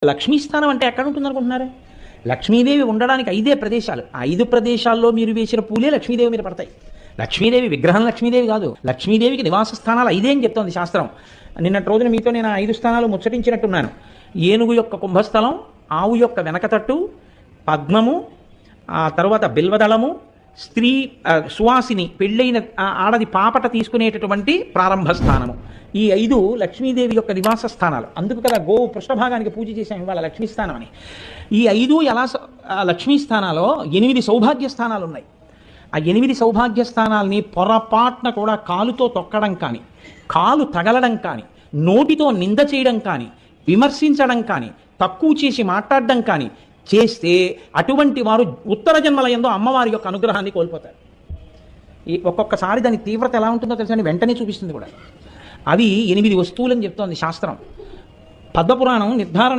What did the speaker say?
లక్ష్మీస్థానం అంటే ఎక్కడ ఉంటుంది అనుకుంటున్నారా? లక్ష్మీదేవి ఉండడానికి 5 ప్రదేశాలు. ఆ 5 ప్రదేశాల్లో మీరు వేసిన పూలే లక్ష్మీదేవి మీద పడతాయి. లక్ష్మీదేవి విగ్రహం లక్ష్మీదేవి కాదు. లక్ష్మీదేవికి నివాస స్థానాలు 5 అని చెప్తోంది శాస్త్రం. నిన్నటి రోజున మీతో నేను 5 స్థానాలు ముచ్చటించినట్టున్నాను. ఏనుగు యొక్క కుంభస్థలం, ఆవు యొక్క వెనకతట్టు, పద్మము, ఆ తర్వాత బిల్వదళము, స్త్రీ సువాసిని పెళ్ళైన ఆడది పాపట తీసుకునేటటువంటి ప్రారంభ స్థానము. ఈ 5 లక్ష్మీదేవి యొక్క నివాస స్థానాలు. అందుకు కదా గోవు పృష్ఠభాగానికి పూజ చేసాం ఇవాళ లక్ష్మీస్థానం అని. ఈ 5 ఎలా లక్ష్మీ స్థానాల్లో 8 సౌభాగ్య స్థానాలు ఉన్నాయి. ఆ 8 సౌభాగ్య స్థానాల్ని పొరపాటున కూడా కాలుతో తొక్కడం కానీ, కాలు తగలడం కానీ, నోటితో నింద చేయడం కానీ, విమర్శించడం కానీ, తక్కువ చేసి మాట్లాడడం కానీ చేస్తే అటువంటి వారు ఉత్తర జన్మల యందు అమ్మవారి యొక్క అనుగ్రహాన్ని కోల్పోతారు. ఈ ఒక్కొక్కసారి దాని తీవ్రత ఎలా ఉంటుందో తెలుసండి, వెంటనే చూపిస్తుంది కూడా. అవి 8 వస్తువులని చెప్తోంది శాస్త్రం. పద్మపురాణం నిర్ధారణ